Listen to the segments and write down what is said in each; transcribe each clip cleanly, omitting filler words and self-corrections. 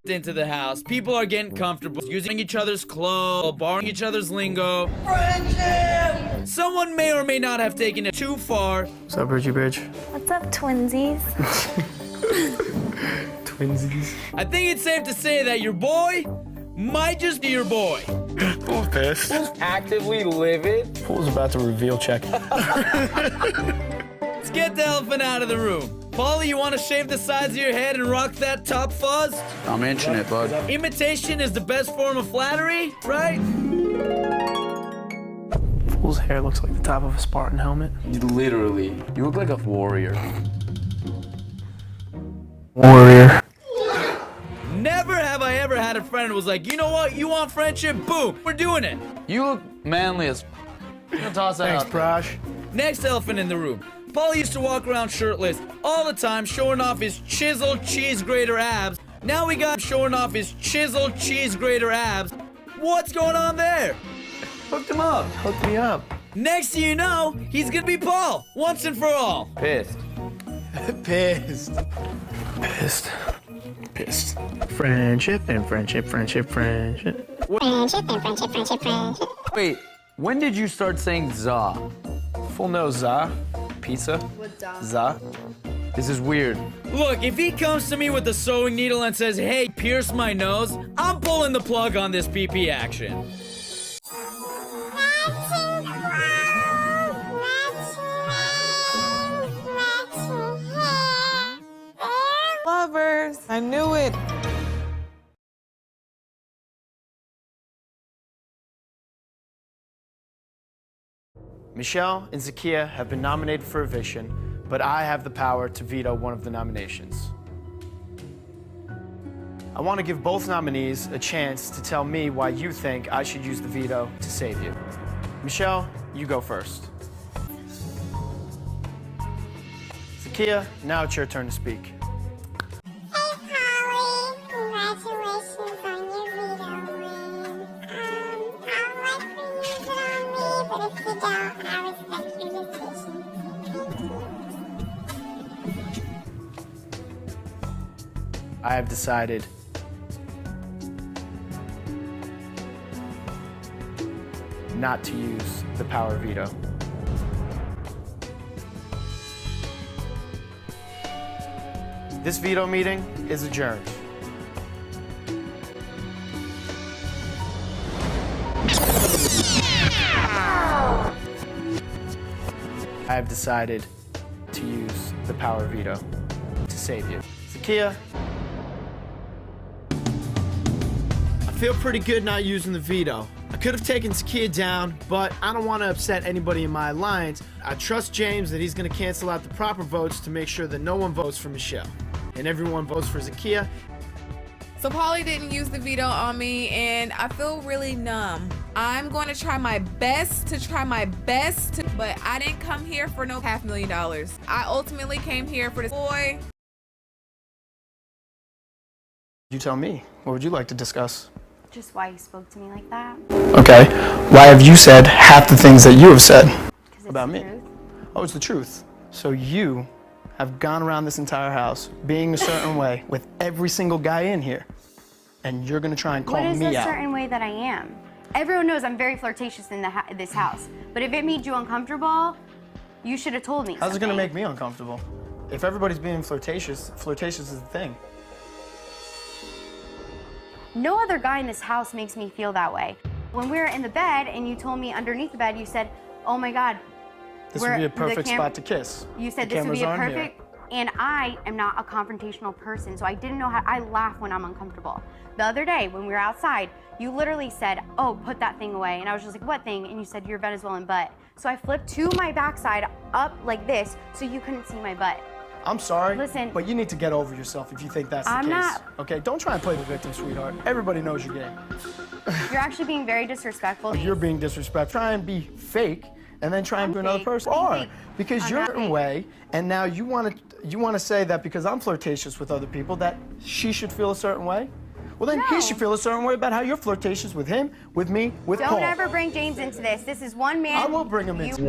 Into the house, people are getting comfortable, using each other's clothes, borrowing each other's lingo. Friendship! Someone may or may not have taken it too far. What's up, Bridgie Bridge? What's up, twinsies? Twinsies. I think it's safe to say that your boy might just be your boy. Fool's pissed. Actively livid. Fool's about to reveal check. Let's get the elephant out of the room. Paulie, you want to shave the sides of your head and rock that top fuzz? I'm inching it, bud. Imitation is the best form of flattery, right? Fool's hair looks like the top of a Spartan helmet. Literally. You look like a warrior. Warrior. Never have I ever had a friend who was like, you know what, you want friendship? Boom, we're doing it. You look manly as I'm gonna toss that Thanks, out there. Prosh. Next elephant in the room. Paulie used to walk around shirtless all the time, showing off his chiseled cheese grater abs. Now we got him showing off his chiseled cheese grater abs. What's going on there? Hooked him up. Hook me up. Next thing you know, he's gonna be Paul, once and for all. Pissed. Pissed. Pissed. Pissed. Friendship and friendship, friendship, friendship. Friendship and friendship, friendship, friendship. Wait, when did you start saying za? Full nose, za. Pizza. What's up? Za. This is weird. Look, if he comes to me with a sewing needle and says, hey, pierce my nose, I'm pulling the plug on this PP action. Lovers, I knew it. Michelle and Zakiya have been nominated for eviction, but I have the power to veto one of the nominations. I want to give both nominees a chance to tell me why you think I should use the veto to save you. Michelle, you go first. Zakiya, now it's your turn to speak. Hey, Paulie. Congratulations on your veto win. I'd like for you to use it on me, but if you don't, I respect your decision. I have decided not to use the power veto. This veto meeting is adjourned. I have decided to use the power veto to save you. Zakiya, I feel pretty good not using the veto. I could have taken Zakiya down, but I don't want to upset anybody in my alliance. I trust James that he's going to cancel out the proper votes to make sure that no one votes for Michelle and everyone votes for Zakiya. So Paulie didn't use the veto on me, and I feel really numb. I'm going to try my best, but I didn't come here for no $500,000. I ultimately came here for this boy. You tell me. What would you like to discuss? Just why you spoke to me like that? Okay. Why have you said half the things that you have said? 'Cause it's About the me? truth. Oh, it's the truth. So you have gone around this entire house being a certain way with every single guy in here, and you're gonna try and call What is me the out. certain way that I am? Everyone knows I'm very flirtatious in this house. But if it made you uncomfortable, you should have told me. How's it gonna something. make me uncomfortable? If everybody's being flirtatious, flirtatious is the thing. No other guy in this house makes me feel that way. When we were in the bed and you told me underneath the bed, you said, oh my God. This would be a perfect spot to kiss. You said The this would be a cameras aren't here. perfect, and I am not a confrontational person, so I didn't know how, I laugh when I'm uncomfortable. The other day when we were outside, you literally said, oh, put that thing away. And I was just like, what thing? And you said, your Venezuelan butt. So I flipped to my backside up like this so you couldn't see my butt. I'm sorry, Listen. but you need to get over yourself if you think that's the I'm case. not. Okay, don't try and play the victim, sweetheart. Everybody knows your game. You're actually being very disrespectful. You're being disrespectful. Try and be fake, and then try and I'm be another fake. person. I'm Or fake. because I'm you're a not certain fake. way, and now you want to say that because I'm flirtatious with other people that she should feel a certain way. Well, then he No. should feel a certain way about how you're flirtatious with him, with me, with Don't Paul. ever bring James into this. This is one man. I will bring him into You-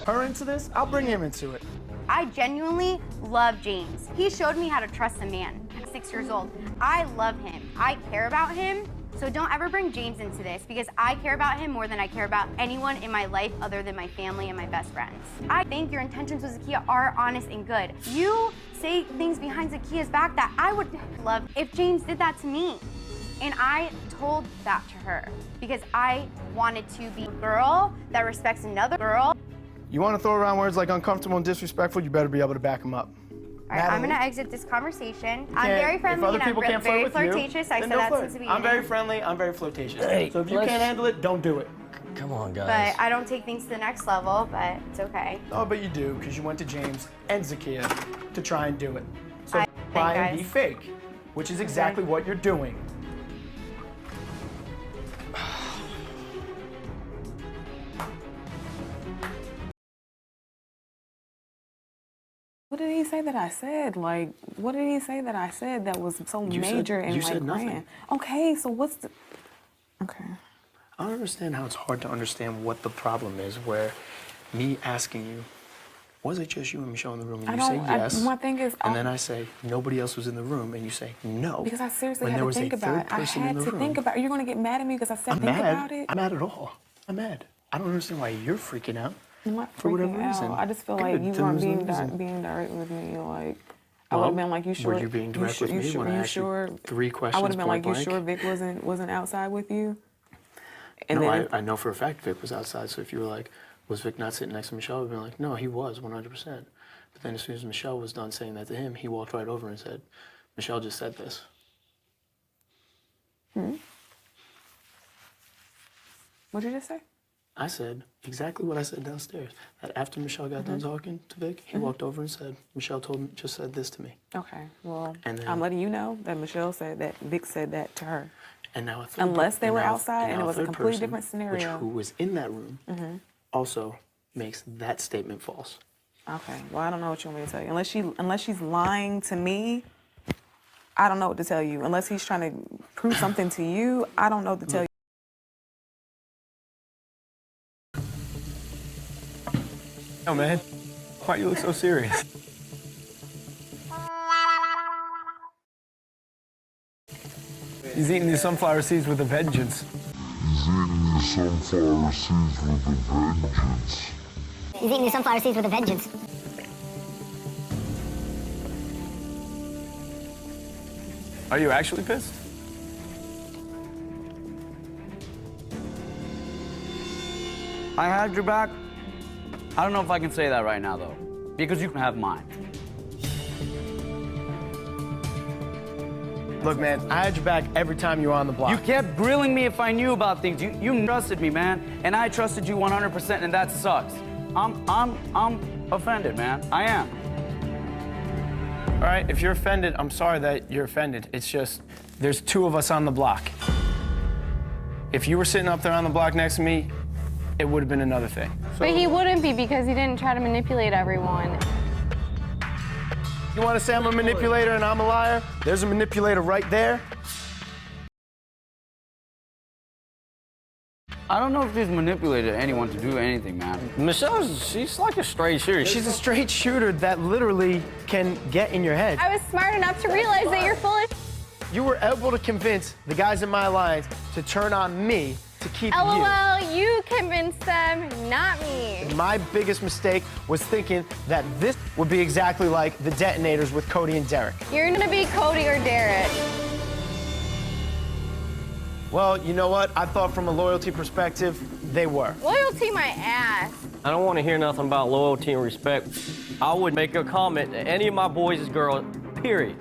her into this. I'll bring him into it. I genuinely love James. He showed me how to trust a man. At 6 years old. I love him. I care about him. So don't ever bring James into this because I care about him more than I care about anyone in my life other than my family and my best friends. I think your intentions with Zakiya are honest and good. You say things behind Zakiya's back that I would love if James did that to me. And I told that to her because I wanted to be a girl that respects another girl. You want to throw around words like uncomfortable and disrespectful, you better be able to back them up. All right, I'm Natalie. gonna exit this conversation. I'm Can't- very if friendly other and I'm people can't very flirt with you, flirtatious. I then said don't that flirt. since the beginning. I'm very friendly, I'm very flirtatious. Hey, so if you let's- can't handle it, don't do it. Come on, guys. But I don't take things to the next level, but it's okay. Oh, but you do, because you went to James and Zakiya to try and do it. So I try think, and be guys. fake, which is exactly what you're doing. What did he say that I said? Like, what did he say that I said that was so You said- major and you like said nothing. grand? Okay, so what's the? Okay. I don't understand how it's hard to understand what the problem is, where me asking you, was it just you and Michelle in the room? And I you say don't- yes. my thing is, and then I say, nobody else was in the room, and you say no. Because I seriously when had there to was think a about third it. I person in had the to room. think about it. You're gonna get mad at me because I said I'm think mad. about it. I'm mad at all. I'm mad. I don't understand why you're freaking out. I'm not for whatever freaking out. reason. I just feel Good, like you then weren't there's no being reason. being direct with me. Like I Well, would have been like, you sure? were you being direct with me when I asked you three questions I would have been like, point you blank? sure Vic wasn't outside with you? And No, then I know for a fact Vic was outside. So if you were like, was Vic not sitting next to Michelle? I'd be like, no, he was 100%. But then as soon as Michelle was done saying that to him, he walked right over and said, Michelle just said this. What'd you just say? I said exactly what I said downstairs. That after Michelle got done talking to Vic, he walked over and said, Michelle just said this to me. Okay, well, And then- I'm letting you know that Michelle said that Vic said that to her. And now a third Unless they and were now- outside and now it was a third completely person, different scenario. who was in that room, also makes that statement false. Okay, well, I don't know what you want me to tell you. Unless she's lying to me, I don't know what to tell you. Unless he's trying to prove something to you, I don't know what to tell you. Oh man, why you look so serious? He's eating these sunflower seeds with a vengeance. He's eating the sunflower seeds with a vengeance. Are you actually pissed? I had your back. I don't know if I can say that right now, though, because you can have mine. Look, man, I had your back every time you were on the block. You kept grilling me if I knew about things. You trusted me, man, and I trusted you 100%, and that sucks. I'm offended, man. I am. All right, if you're offended, I'm sorry that you're offended. It's just, there's two of us on the block. If you were sitting up there on the block next to me, it would have been another thing. But he wouldn't be because he didn't try to manipulate everyone. You want to say I'm a manipulator and I'm a liar? There's a manipulator right there. I don't know if he's manipulated anyone to do anything, man. She's like a straight shooter. She's a straight shooter that literally can get in your head. I was smart enough to realize that you're full of You were able to convince the guys in my alliance to turn on me to keep you. LOL, you convinced them, not me. My biggest mistake was thinking that this would be exactly like the detonators with Cody and Derek. You're gonna be Cody or Derek. Well, you know what? I thought from a loyalty perspective, they were. Loyalty my ass. I don't want to hear nothing about loyalty and respect. I would make a comment to any of my boys' girls, period.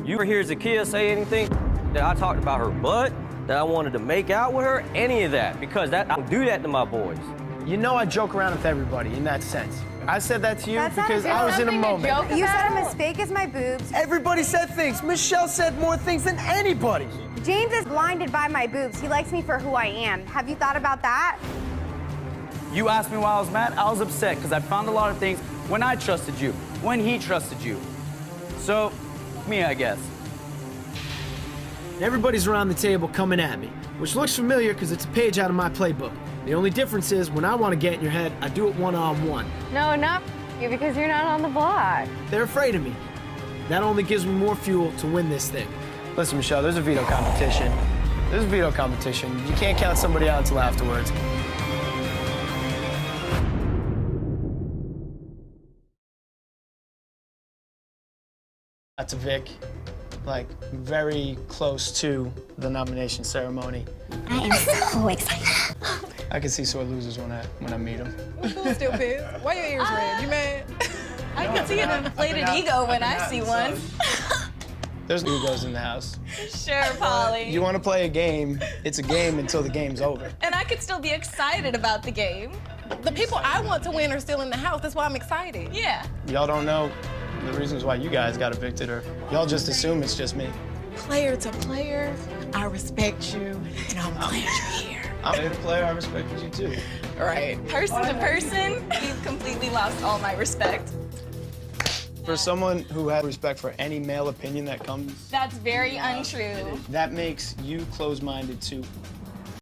You ever hear Zakiya say anything that I talked about her butt, that I wanted to make out with her, any of that, because I don't do that to my boys. You know I joke around with everybody in that sense. I said that to you That's not because a I was in a something to moment. joke You said I'm about. as fake as my boobs. Everybody said things. Michelle said more things than anybody. James is blinded by my boobs. He likes me for who I am. Have you thought about that? You asked me why I was mad. I was upset because I found a lot of things when I trusted you, when he trusted you. So, me, I guess. and everybody's around the table coming at me, which looks familiar because it's a page out of my playbook. The only difference is when I want to get in your head, I do it one-on-one. No, not you, because you're not on the block. They're afraid of me. That only gives me more fuel to win this thing. Listen, Michelle, there's a veto competition. There's a veto competition. You can't count somebody out until afterwards. That's a Vic, like very close to the nomination ceremony. I am so excited. I can see sore losers when I meet them. Who's still pissed? Why your ears red? You mad? I can see an inflated ego when I see one. There's egos in the house. Sure, Paulie. You want to play a game, it's a game until the game's over. And I could still be excited about the game. The people I want to win are still in the house. That's why I'm excited. Yeah. Y'all don't know the reasons why you guys got evicted, or y'all just assume it's just me. Player to player, I respect you, and I'm glad you're here. I'm a player, I respected you too. Right. Person to person, you've completely lost all my respect. For someone who has respect for any male opinion that comes, That's very untrue. that makes you close-minded too.